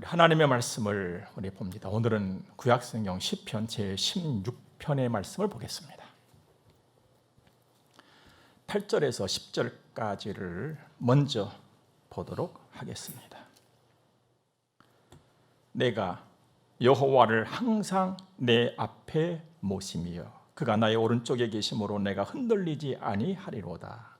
하나님의 말씀을 우리 봅니다. 오늘은 구약성경 시편 제16편의 말씀을 보겠습니다. 8절에서 10절까지를 먼저 보도록 하겠습니다. 내가 여호와를 항상 내 앞에 모시며 그가 나의 오른쪽에 계심으로 내가 흔들리지 아니하리로다.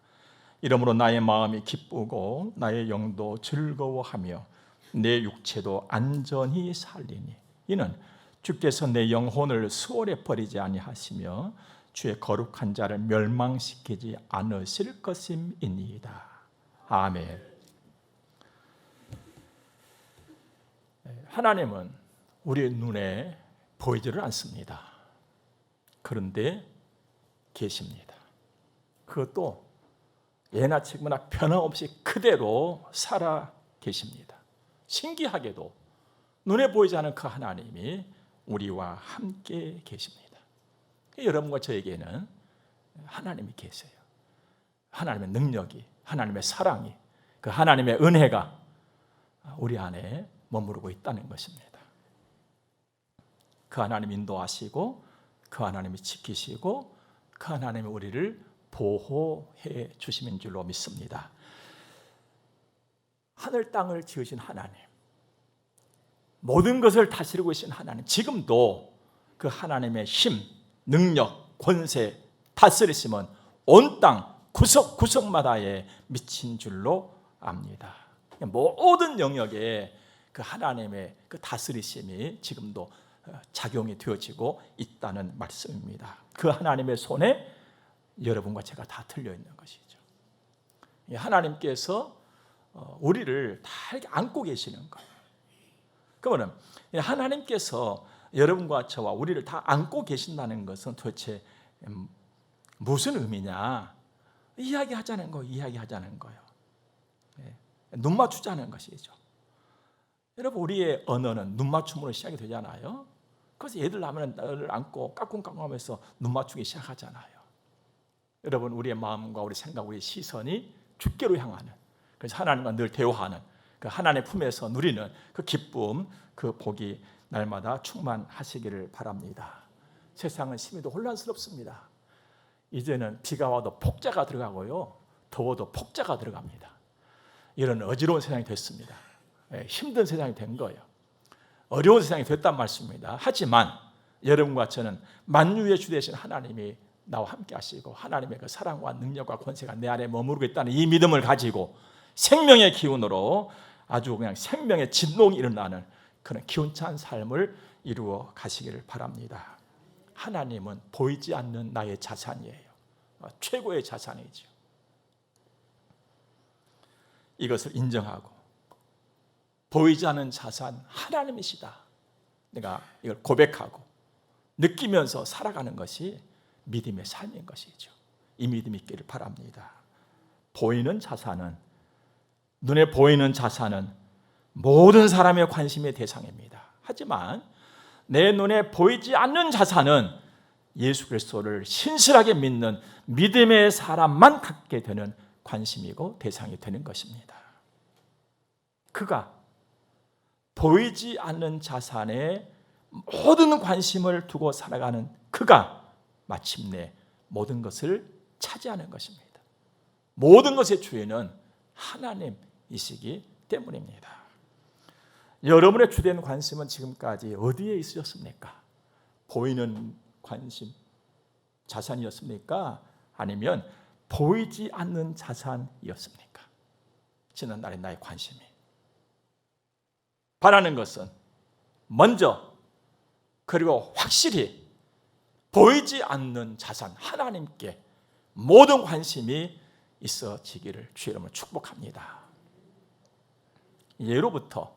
이러므로 나의 마음이 기쁘고 나의 영도 즐거워하며 내 육체도 안전히 살리니 이는 주께서 내 영혼을 수월에 버리지 아니하시며 주의 거룩한 자를 멸망시키지 않으실 것임이니이다. 아멘. 하나님은 우리의 눈에 보이지를 않습니다. 그런데 계십니다. 그것도 예나 지금이나 변함없이 그대로 살아 계십니다. 신기하게도 눈에 보이지 않는 그 하나님이 우리와 함께 계십니다. 여러분과 저에게는 하나님이 계세요. 하나님의 능력이, 하나님의 사랑이, 그 하나님의 은혜가 우리 안에 머무르고 있다는 것입니다. 그 하나님 인도하시고 그 하나님이 지키시고 그 하나님이 우리를 보호해 주심인 줄로 믿습니다. 하늘 땅을 지으신 하나님, 모든 것을 다스리고 계신 하나님, 지금도 그 하나님의 힘, 능력, 권세, 다스리심은 온 땅 구석구석마다에 미친 줄로 압니다. 모든 영역에 그 하나님의 그 다스리심이 지금도 작용이 되어지고 있다는 말씀입니다. 그 하나님의 손에 여러분과 제가 다 들려 있는 것이죠. 하나님께서 우리를 다 이렇게 안고 계시는 거예요. 그러면 하나님께서 여러분과 저와 우리를 다 안고 계신다는 것은 도대체 무슨 의미냐? 이야기하자는 거예요. 눈 맞추자는 것이죠. 여러분, 우리의 언어는 눈 맞춤으로 시작이 되잖아요. 그래서 애들 나면 나를 안고 까꿍까꿍하면서 눈 맞추기 시작하잖아요. 여러분, 우리의 마음과 우리 생각, 우리의 시선이 주께로 향하는, 그래서 하나님과 늘 대화하는 그 하나님의 품에서 누리는 그 기쁨, 그 복이 날마다 충만하시기를 바랍니다. 세상은 심히도 혼란스럽습니다. 이제는 비가 와도 폭자가 들어가고요, 더워도 폭자가 들어갑니다. 이런 어지러운 세상이 됐습니다. 힘든 세상이 된 거예요. 어려운 세상이 됐단 말씀입니다. 하지만 여러분과 저는 만유의 주 되신 하나님이 나와 함께 하시고 하나님의 그 사랑과 능력과 권세가 내 안에 머무르고 있다는 이 믿음을 가지고 생명의 기운으로 아주 그냥 생명의 진동이 일어나는 그런 기운찬 삶을 이루어 가시기를 바랍니다. 하나님은 보이지 않는 나의 자산이에요. 최고의 자산이죠. 이것을 인정하고 보이지 않는 자산 하나님이시다, 내가 이걸 고백하고 느끼면서 살아가는 것이 믿음의 삶인 것이죠. 이 믿음이 있기를 바랍니다. 보이는 자산은, 눈에 보이는 자산은 모든 사람의 관심의 대상입니다. 하지만 내 눈에 보이지 않는 자산은 예수 그리스도를 신실하게 믿는 믿음의 사람만 갖게 되는 관심이고 대상이 되는 것입니다. 그가 보이지 않는 자산에 모든 관심을 두고 살아가는 그가 마침내 모든 것을 차지하는 것입니다. 모든 것의 주인은 하나님이시기 때문입니다. 여러분의 주된 관심은 지금까지 어디에 있으셨습니까? 보이는 관심, 자산이었습니까? 아니면 보이지 않는 자산이었습니까? 지난날의 나의 관심이. 바라는 것은 먼저 그리고 확실히 보이지 않는 자산 하나님께 모든 관심이 있어지기를 주의 이름으로 축복합니다. 예로부터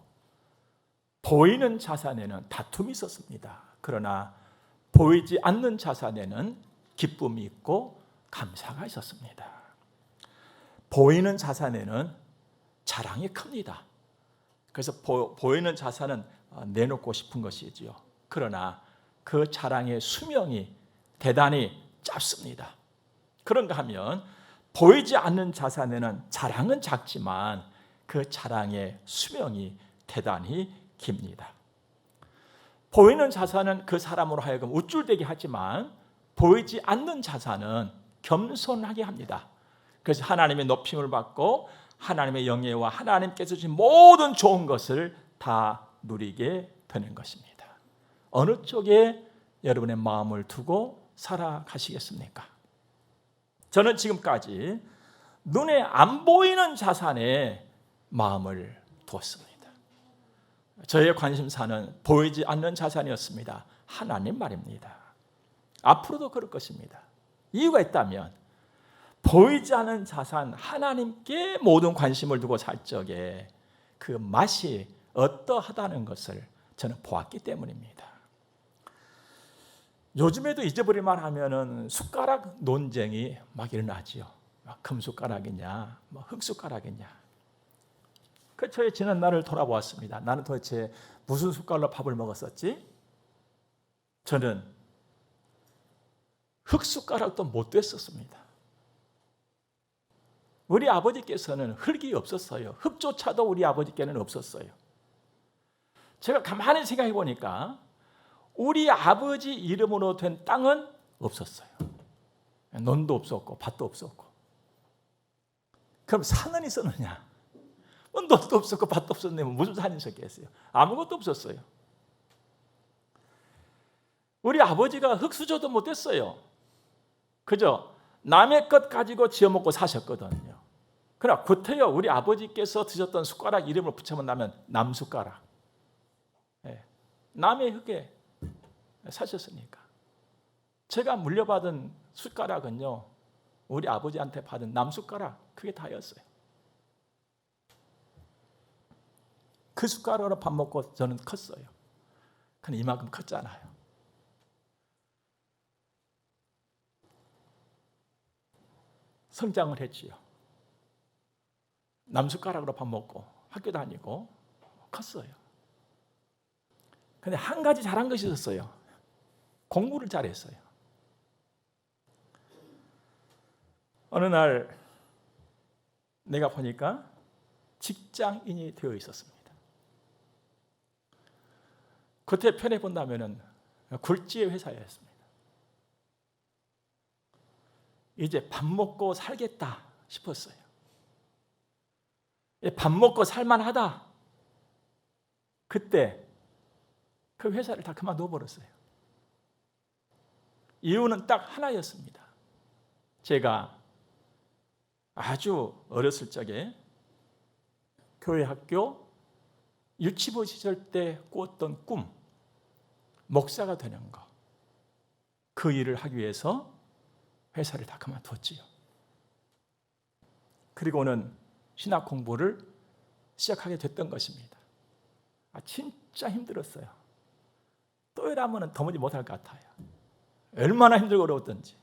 보이는 자산에는 다툼이 있었습니다. 그러나 보이지 않는 자산에는 기쁨이 있고 감사가 있었습니다. 보이는 자산에는 자랑이 큽니다. 그래서 보이는 자산은 내놓고 싶은 것이지요. 그러나 그 자랑의 수명이 대단히 짧습니다. 그런가 하면 보이지 않는 자산에는 자랑은 작지만 그 자랑의 수명이 대단히 깁니다. 보이는 자산은 그 사람으로 하여금 우쭐대게 하지만 보이지 않는 자산은 겸손하게 합니다. 그래서 하나님의 높임을 받고 하나님의 영예와 하나님께서 주신 모든 좋은 것을 다 누리게 되는 것입니다. 어느 쪽에 여러분의 마음을 두고 살아가시겠습니까? 저는 지금까지 눈에 안 보이는 자산에 마음을 두었습니다. 저의 관심사는 보이지 않는 자산이었습니다. 하나님 말입니다. 앞으로도 그럴 것입니다. 이유가 있다면 보이지 않는 자산 하나님께 모든 관심을 두고 살 적에 그 맛이 어떠하다는 것을 저는 보았기 때문입니다. 요즘에도 잊어버릴만 하면은 숟가락 논쟁이 막 일어나지요. 금숟가락이냐, 흙숟가락이냐. 그 저의 지난 날을 돌아보았습니다. 나는 도대체 무슨 숟갈로 밥을 먹었었지? 저는 흙숟가락도 못 됐었습니다. 우리 아버지께서는 흙이 없었어요. 흙조차도 우리 아버지께는 없었어요. 제가 가만히 생각해 보니까 우리 아버지 이름으로 된 땅은 없었어요. 논도 없었고 밭도 없었고. 그럼 산은 있었느냐? 논도 없었고 밭도 없었는데 무슨 산이 있었겠어요? 아무것도 없었어요. 우리 아버지가 흙수저도 못했어요. 그죠? 남의 것 가지고 지어먹고 사셨거든요. 그러나 구태여 우리 아버지께서 드셨던 숟가락 이름을 붙여본다면 남숟가락. 남의 흙에 사셨으니까. 제가 물려받은 숟가락은요, 우리 아버지한테 받은 남숟가락, 그게 다였어요. 그 숟가락으로 밥 먹고 저는 컸어요. 근데 이만큼 컸잖아요. 성장을 했지요. 남숟가락으로 밥 먹고 학교 다니고 컸어요. 근데 한 가지 잘한 것이 있었어요. 공부를 잘했어요. 어느 날 내가 보니까 직장인이 되어 있었습니다. 그때 편해 본다면은 굴지의 회사였습니다. 이제 밥 먹고 살겠다 싶었어요. 밥 먹고 살만하다. 그때 그 회사를 다 그만둬 버렸어요. 이유는 딱 하나였습니다. 제가 아주 어렸을 적에 교회 학교 유치부 시절 때 꾸었던 꿈, 목사가 되는 거, 그 일을 하기 위해서 회사를 다 그만두었지요. 그리고는 신학 공부를 시작하게 됐던 것입니다. 진짜 힘들었어요. 또 이러면 도무지 못할 것 같아요. 얼마나 힘들고 어려웠던지.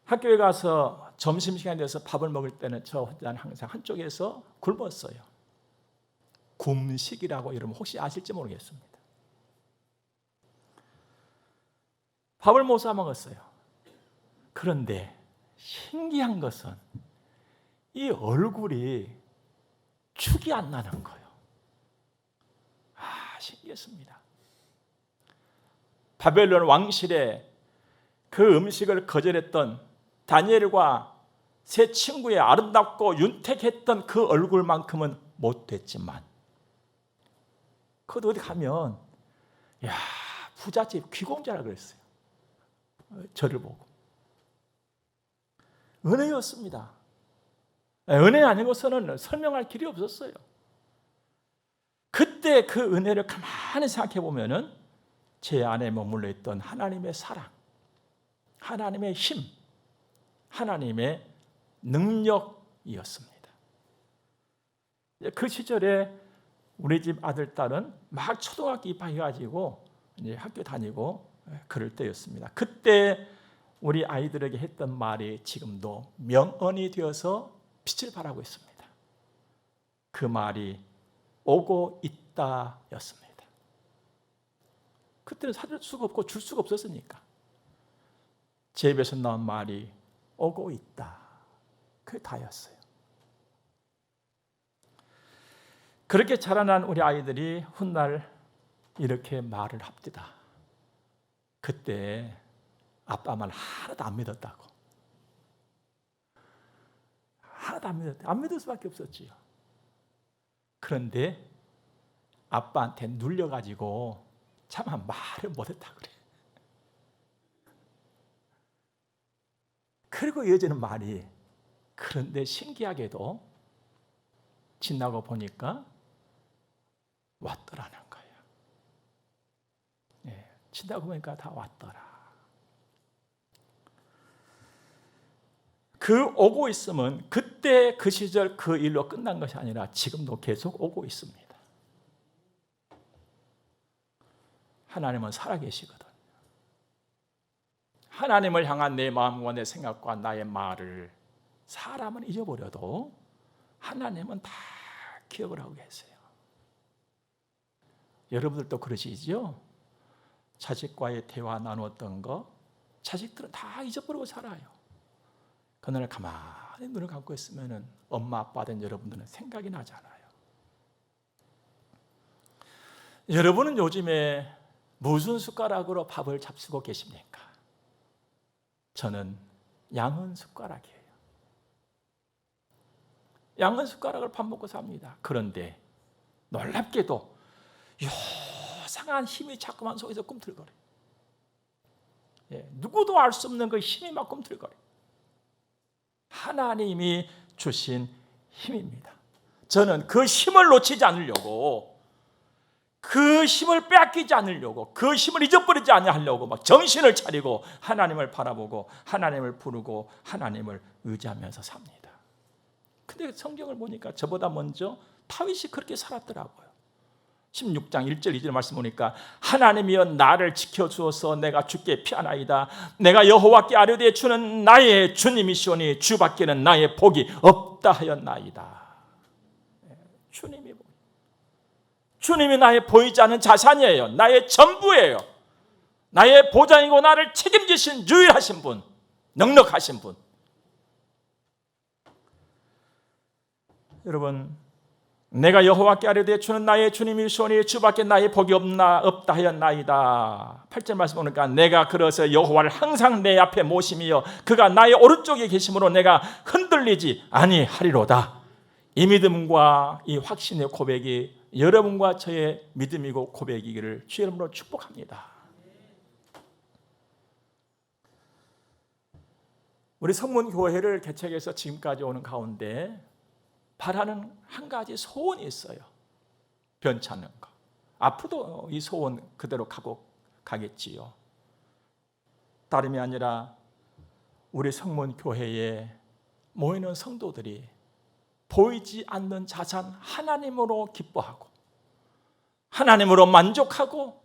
학교에 가서 점심시간이 돼서 밥을 먹을 때는 저 혼자는 항상 한쪽에서 굶었어요. 굶식이라고 여러분 혹시 아실지 모르겠습니다. 밥을 못 사 먹었어요. 그런데 신기한 것은 이 얼굴이 축이 안 나는 거예요. 신기했습니다. 바벨론 왕실에 그 음식을 거절했던 다니엘과 세 친구의 아름답고 윤택했던 그 얼굴만큼은 못 됐지만, 그것도 어디 가면 부잣집 귀공자라 그랬어요. 저를 보고. 은혜였습니다. 은혜 아닌 것은 설명할 길이 없었어요. 그때 그 은혜를 가만히 생각해 보면은 제 안에 머물러 있던 하나님의 사랑, 하나님의 힘, 하나님의 능력이었습니다. 그 시절에 우리 집 아들, 딸은 막 초등학교 입학해가지고 이제 학교 다니고 그럴 때였습니다. 그때 우리 아이들에게 했던 말이 지금도 명언이 되어서 빛을 발하고 있습니다. 그 말이 오고 있다였습니다. 그때는 사줄 수가 없고 줄 수가 없었으니까 제 입에서 나온 말이 오고 있다. 그게 다였어요. 그렇게 자라난 우리 아이들이 훗날 이렇게 말을 합디다. 그때 아빠 말 하나도 안 믿었다고. 하나도 안 믿었다. 안 믿을 수밖에 없었지요. 그런데 아빠한테 눌려가지고 차마 말을 못했다 그래. 그리고 이어지는 말이, 그런데 신기하게도 지나고 보니까 왔더라는 거예요. 예, 지나고 보니까 다 왔더라. 그 오고 있으면 그때 그 시절 그 일로 끝난 것이 아니라 지금도 계속 오고 있습니다. 하나님은 살아계시거든. 하나님을 향한 내 마음과 내 생각과 나의 말을 사람은 잊어버려도 하나님은 다 기억을 하고 계세요. 여러분들도 그러시죠? 자식과의 대화 나누었던 거 자식들은 다 잊어버리고 살아요. 그날 가만히 눈을 감고 있으면 엄마 아빠 된 여러분들은 생각이 나잖아요. 여러분은 요즘에 무슨 숟가락으로 밥을 잡수고 계십니까? 저는 양은 숟가락이에요. 양은 숟가락을 밥 먹고 삽니다. 그런데 놀랍게도 요상한 힘이 자꾸만 속에서 꿈틀거려요. 예, 누구도 알 수 없는 그 힘이 막 꿈틀거려요. 하나님이 주신 힘입니다. 저는 그 힘을 놓치지 않으려고, 그 힘을 빼앗기지 않으려고, 그 힘을 잊어버리지 않으려고 막 정신을 차리고 하나님을 바라보고 하나님을 부르고 하나님을 의지하면서 삽니다. 근데 성경을 보니까 저보다 먼저 다윗이 그렇게 살았더라고요. 16장 1절 2절 말씀 보니까 하나님이여 나를 지켜주어서 내가 주께 피하나이다. 내가 여호와께 아뢰되 주는 나의 주님이시오니 주밖에는 나의 복이 없다 하였나이다. 주님이 나의 보이지 않는 자산이에요. 나의 전부예요. 나의 보장이고 나를 책임지신 유일하신 분, 넉넉하신 분. 여러분, 내가 여호와께 아뢰되 주는 나의 주님이시오니 주밖에 나의 복이 없다 하였나이다. 8절 말씀 보니까 내가 그래서 여호와를 항상 내 앞에 모심이여 그가 나의 오른쪽에 계심으로 내가 흔들리지 아니하리로다. 이 믿음과 이 확신의 고백이 여러분과 저의 믿음이고 고백이기를 주의 이름으로 축복합니다. 우리 성문교회를 개척해서 지금까지 오는 가운데 바라는 한 가지 소원이 있어요. 변치 않는 거. 앞으로도 이 소원 그대로 가겠지요. 다름이 아니라 우리 성문교회에 모이는 성도들이 보이지 않는 자산 하나님으로 기뻐하고 하나님으로 만족하고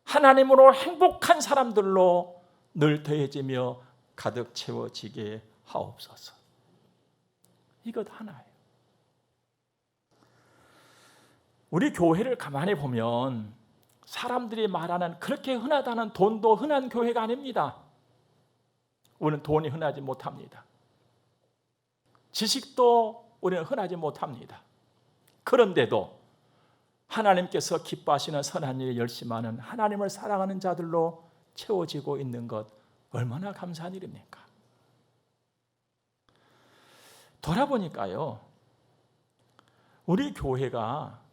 하나님으로 행복한 사람들로 늘 더해지며 가득 채워지게 하옵소서. 이것 하나예요. 우리 교회를 가만히 보면 사람들이 말하는 그렇게 흔하다는 돈도 흔한 교회가 아닙니다. 우리는 돈이 흔하지 못합니다. 지식도 우리는 흔하지 못합니다. 그런데도 하나님께서 기뻐하시는 선한 일에 열심하는 하나님을 사랑하는 자들로 채워지고 있는 것 얼마나 감사한 일입니까? 돌아보니까요, 우리 교회가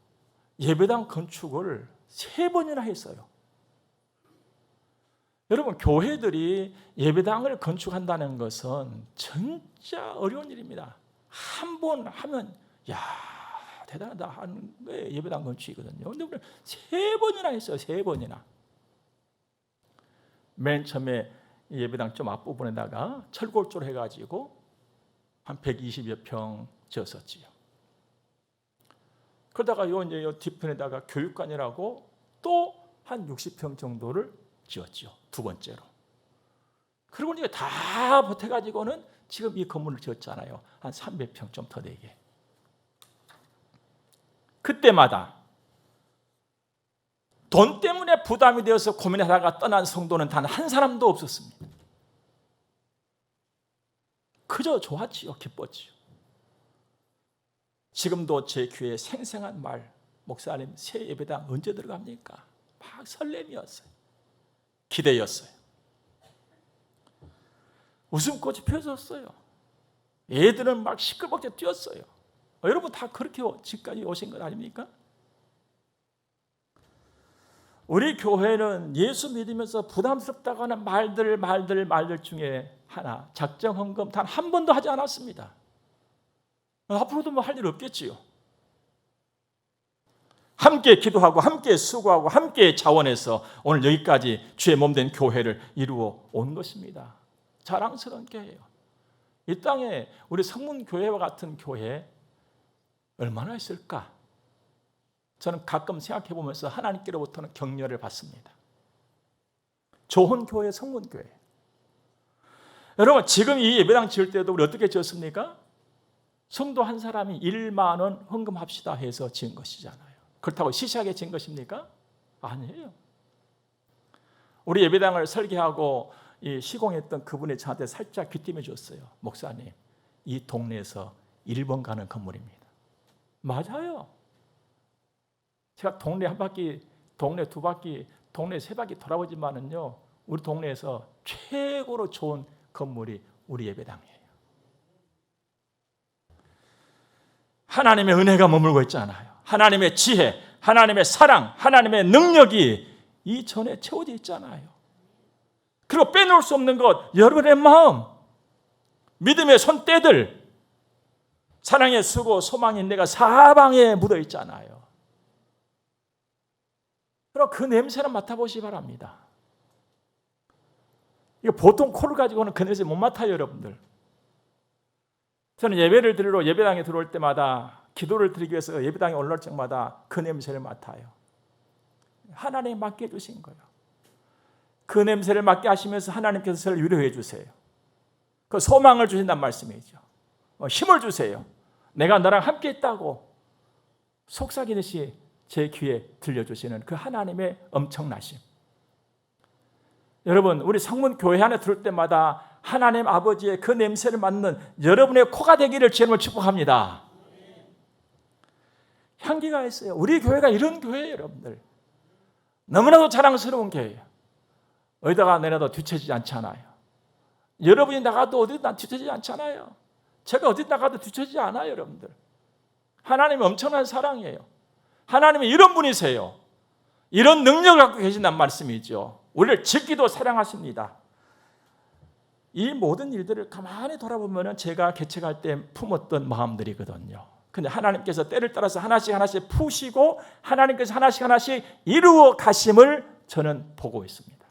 예배당 건축을 3번이나 했어요. 여러분, 교회들이 예배당을 건축한다는 것은 진짜 어려운 일입니다. 한 번 하면 야 대단하다 하는 게 예배당 건축이거든요. 그런데 우리는 3번이나 했어요. 3번이나. 맨 처음에 예배당 좀 앞부분에다가 철골조로 해가지고 한 120여 평 지었었지요. 그러다가 요 뒤편에다가 교육관이라고 또 한 60평 정도를 지었죠. 2번째로. 그리고 이제 다 보태가지고는 지금 이 건물을 지었잖아요. 한 300평 좀 더 되게. 그때마다 돈 때문에 부담이 되어서 고민하다가 떠난 성도는 단 한 사람도 없었습니다. 그저 좋았지요. 기뻤지요. 지금도 제 귀에 생생한 말, 목사님 새 예배당 언제 들어갑니까? 막 설렘이었어요. 기대였어요. 웃음꽃이 펴졌어요. 애들은 막 시끌벅적 뛰었어요. 여러분 다 그렇게 집까지 오신 것 아닙니까? 우리 교회는 예수 믿으면서 부담스럽다고 하는 말들 중에 하나, 작정 헌금 단 한 번도 하지 않았습니다. 앞으로도 뭐 할 일 없겠지요. 함께 기도하고 함께 수고하고 함께 자원해서 오늘 여기까지 주의 몸된 교회를 이루어 온 것입니다. 자랑스러운 교회예요. 이 땅에 우리 성문교회와 같은 교회 얼마나 있을까? 저는 가끔 생각해 보면서 하나님께로부터는 격려를 받습니다. 좋은 교회, 성문교회. 여러분 지금 이 예배당 지을 때도 우리 어떻게 지었습니까? 성도 한 사람이 1만 원 헌금합시다 해서 지은 것이잖아요. 그렇다고 시시하게 지은 것입니까? 아니에요. 우리 예배당을 설계하고 시공했던 그분이 저한테 살짝 귀띔해 줬어요. 목사님, 이 동네에서 1번 가는 건물입니다. 맞아요. 제가 동네 한 바퀴, 동네 두 바퀴, 동네 세 바퀴 돌아보지만은요, 우리 동네에서 최고로 좋은 건물이 우리 예배당이에요. 하나님의 은혜가 머물고 있잖아요. 하나님의 지혜, 하나님의 사랑, 하나님의 능력이 이 전에 채워져 있잖아요. 그리고 빼놓을 수 없는 것, 여러분의 마음, 믿음의 손때들, 사랑의 수고, 소망의 인내가 사방에 묻어 있잖아요. 그럼 그 냄새를 맡아보시기 바랍니다. 이거 보통 코를 가지고는 그 냄새 못 맡아요, 여러분들. 저는 예배를 드리러 예배당에 들어올 때마다 기도를 드리기 위해서 예배당에 올라올 적마다 그 냄새를 맡아요. 하나님 맡게 해주신 거예요. 그 냄새를 맡게 하시면서 하나님께서 저를 위로해 주세요. 그 소망을 주신다는 말씀이죠. 힘을 주세요. 내가 너랑 함께 있다고 속삭이듯이 제 귀에 들려주시는 그 하나님의 엄청나심. 여러분, 우리 성문교회 안에 들을 때마다 하나님 아버지의 그 냄새를 맡는 여러분의 코가 되기를 주님을 축복합니다. 향기가 있어요. 우리 교회가 이런 교회예요, 여러분들. 너무나도 자랑스러운 교회예요. 어디다가 내놔도 뒤처지지 않잖아요. 여러분이 나가도 어디다 뒤처지지 않잖아요. 제가 어디 나가도 뒤처지지 않아요, 여러분들. 하나님의 엄청난 사랑이에요. 하나님이 이런 분이세요. 이런 능력을 갖고 계신다는 말씀이죠. 우리를 지키도 사랑하십니다. 이 모든 일들을 가만히 돌아보면 제가 개척할 때 품었던 마음들이거든요. 근데 하나님께서 때를 따라서 하나씩 푸시고 하나님께서 하나씩 이루어 가심을 저는 보고 있습니다.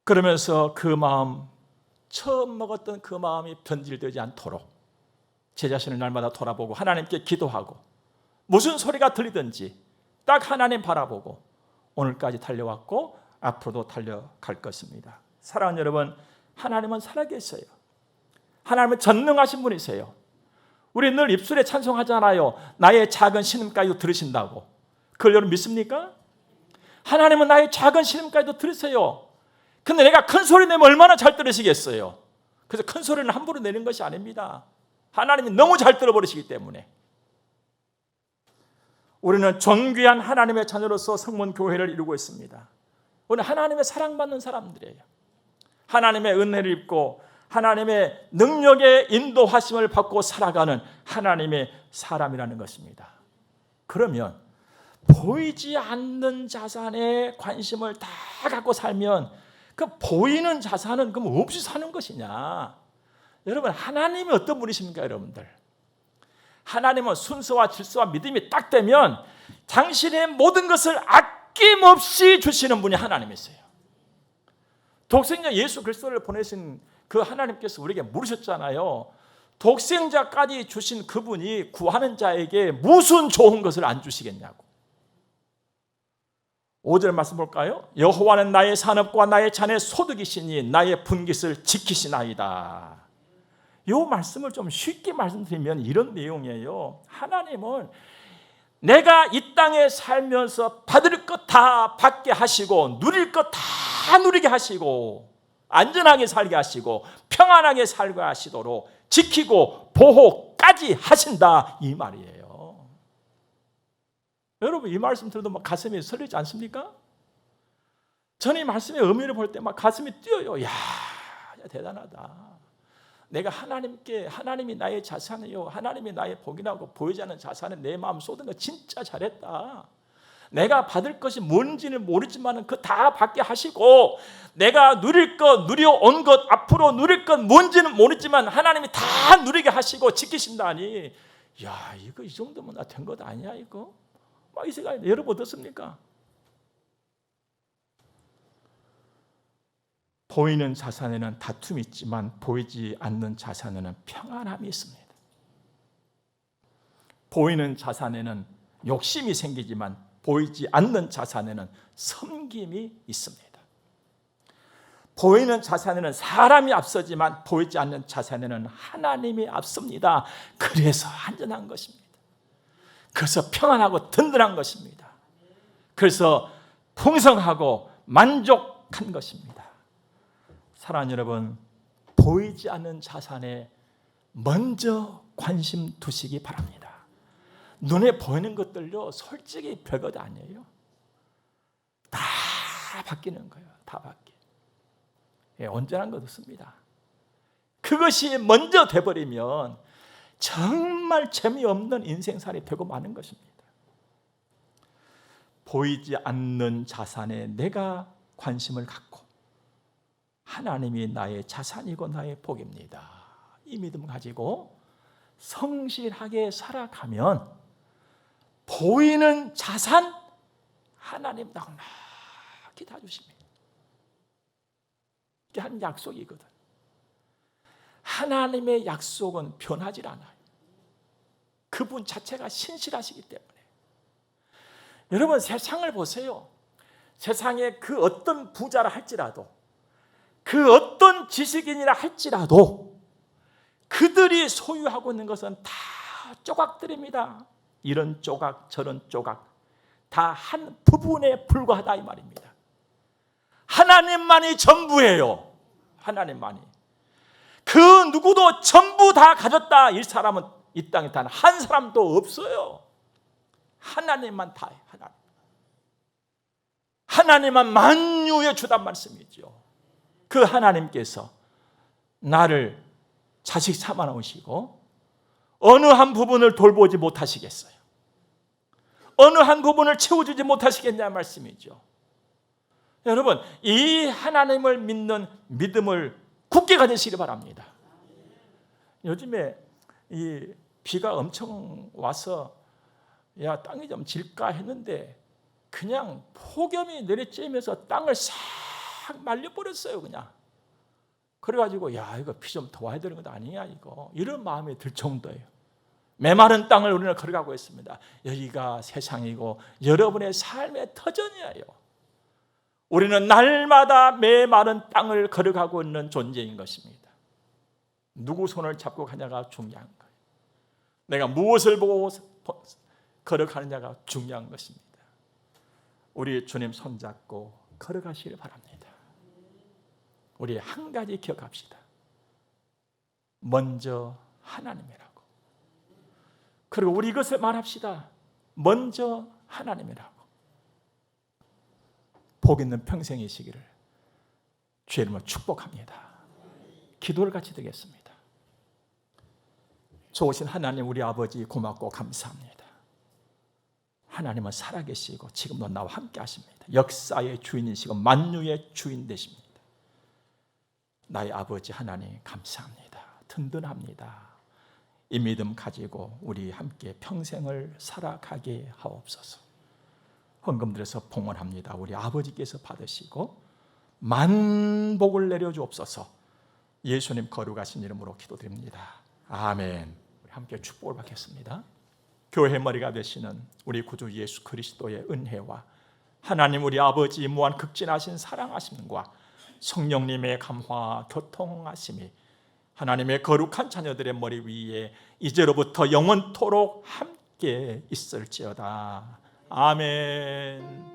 그러면서 그 마음, 처음 먹었던 그 마음이 변질되지 않도록 제 자신을 날마다 돌아보고 하나님께 기도하고 무슨 소리가 들리든지 딱 하나님 바라보고 오늘까지 달려왔고 앞으로도 달려갈 것입니다. 사랑하는 여러분, 하나님은 살아계세요. 하나님은 전능하신 분이세요. 우리 늘 입술에 찬송하잖아요. 나의 작은 신음까지도 들으신다고. 그걸 여러분 믿습니까? 하나님은 나의 작은 신음까지도 들으세요. 근데 내가 큰 소리 내면 얼마나 잘 들으시겠어요? 그래서 큰 소리는 함부로 내는 것이 아닙니다. 하나님이 너무 잘 들어버리시기 때문에. 우리는 존귀한 하나님의 자녀로서 성문교회를 이루고 있습니다. 우리는 하나님의 사랑받는 사람들이에요. 하나님의 은혜를 입고 하나님의 능력의 인도하심을 받고 살아가는 하나님의 사람이라는 것입니다. 그러면 보이지 않는 자산에 관심을 다 갖고 살면 그 보이는 자산은 그럼 없이 사는 것이냐? 여러분, 하나님이 어떤 분이십니까, 여러분들? 하나님은 순서와 질서와 믿음이 딱 되면 당신의 모든 것을 아낌없이 주시는 분이 하나님이세요. 독생자 예수 그리스도를 보내신 그 하나님께서 우리에게 물으셨잖아요. 독생자까지 주신 그분이 구하는 자에게 무슨 좋은 것을 안 주시겠냐고. 5절 말씀 볼까요? 여호와는 나의 산업과 나의 잔의 소득이시니 나의 분깃을 지키시나이다. 이 말씀을 좀 쉽게 말씀드리면 이런 내용이에요. 하나님은 내가 이 땅에 살면서 받을 것 다 받게 하시고 누릴 것 다 누리게 하시고 안전하게 살게 하시고 평안하게 살게 하시도록 지키고 보호까지 하신다 이 말이에요. 여러분 이 말씀 들어도 막 가슴이 설레지 않습니까? 저는 이 말씀의 의미를 볼 때 막 가슴이 뛰어요. 야, 대단하다. 내가 하나님이 나의 자산이요, 하나님이 나의 복이라고 보이지 않는 자산에 내 마음 쏟은 거 진짜 잘했다. 내가 받을 것이 뭔지는 모르지만 그 다 받게 하시고, 내가 누릴 것, 누려온 것, 앞으로 누릴 것 뭔지는 모르지만 하나님이 다 누리게 하시고 지키신다니, 야, 이거 이 정도면 나 된 것 아니야 이거? 막 이 생각이, 여러분 어떻습니까? 보이는 자산에는 다툼이 있지만 보이지 않는 자산에는 평안함이 있습니다. 보이는 자산에는 욕심이 생기지만 보이지 않는 자산에는 섬김이 있습니다. 보이는 자산에는 사람이 앞서지만 보이지 않는 자산에는 하나님이 앞섭니다. 그래서 안전한 것입니다. 그래서 평안하고 든든한 것입니다. 그래서 풍성하고 만족한 것입니다. 사랑하는 여러분, 보이지 않는 자산에 먼저 관심 두시기 바랍니다. 눈에 보이는 것들요, 솔직히 별것 아니에요. 다 바뀌는 거예요. 다 바뀌. 예, 온전한 것 없습니다. 그것이 먼저 돼버리면 정말 재미없는 인생살이 되고 마는 것입니다. 보이지 않는 자산에 내가 관심을 갖고 하나님이 나의 자산이고 나의 복입니다. 이 믿음 가지고 성실하게 살아가면 보이는 자산 하나님 넉넉히 다 주십니다. 이게 한 약속이거든. 하나님의 약속은 변하지 않아요. 그분 자체가 신실하시기 때문에. 여러분 세상을 보세요. 세상에 그 어떤 부자라 할지라도, 그 어떤 지식인이라 할지라도 그들이 소유하고 있는 것은 다 조각들입니다. 이런 조각 저런 조각 다 한 부분에 불과하다 이 말입니다. 하나님만이 전부예요. 하나님만이. 그 누구도 전부 다 가졌다 이 사람은 이 땅에 단 한 사람도 없어요. 하나님만 다해. 하나님만 만유의 주단 말씀이죠. 그 하나님께서 나를 자식 삼아 놓으시고 어느 한 부분을 돌보지 못하시겠어요? 어느 한 부분을 채워주지 못하시겠냐 말씀이죠. 여러분 이 하나님을 믿는 믿음을 굳게 가지시기 바랍니다. 요즘에 이 비가 엄청 와서 야 땅이 좀 질까 했는데 그냥 폭염이 내리쬐면서 땅을 싹 말려버렸어요. 그냥. 그래가지고 야 이거 비 좀 더 와야 되는 것 아니냐 이거 이런 마음이 들 정도예요. 메마른 땅을 우리는 걸어가고 있습니다. 여기가 세상이고 여러분의 삶의 터전이에요. 우리는 날마다 메마른 땅을 걸어가고 있는 존재인 것입니다. 누구 손을 잡고 가냐가 중요한 거예요. 내가 무엇을 보고 걸어가느냐가 중요한 것입니다. 우리 주님 손잡고 걸어가시길 바랍니다. 우리 한 가지 기억합시다. 먼저 하나님이라고. 그리고 우리 이것을 말합시다. 먼저 하나님이라고. 복 있는 평생이시기를 주의 이름으로 축복합니다. 기도를 같이 드리겠습니다. 좋으신 하나님 우리 아버지 고맙고 감사합니다. 하나님은 살아계시고 지금도 나와 함께 하십니다. 역사의 주인이시고 만유의 주인 되십니다. 나의 아버지 하나님 감사합니다. 든든합니다. 이 믿음 가지고 우리 함께 평생을 살아가게 하옵소서. 헌금 드려서 봉헌합니다. 우리 아버지께서 받으시고 만복을 내려주옵소서. 예수님 거룩하신 이름으로 기도드립니다. 아멘. 우리 함께 축복을 받겠습니다. 교회 머리가 되시는 우리 구주 예수 그리스도의 은혜와 하나님 우리 아버지 무한 극진하신 사랑하심과 성령님의 감화 교통하심이 하나님의 거룩한 자녀들의 머리 위에 이제로부터 영원토록 함께 있을지어다. 아멘.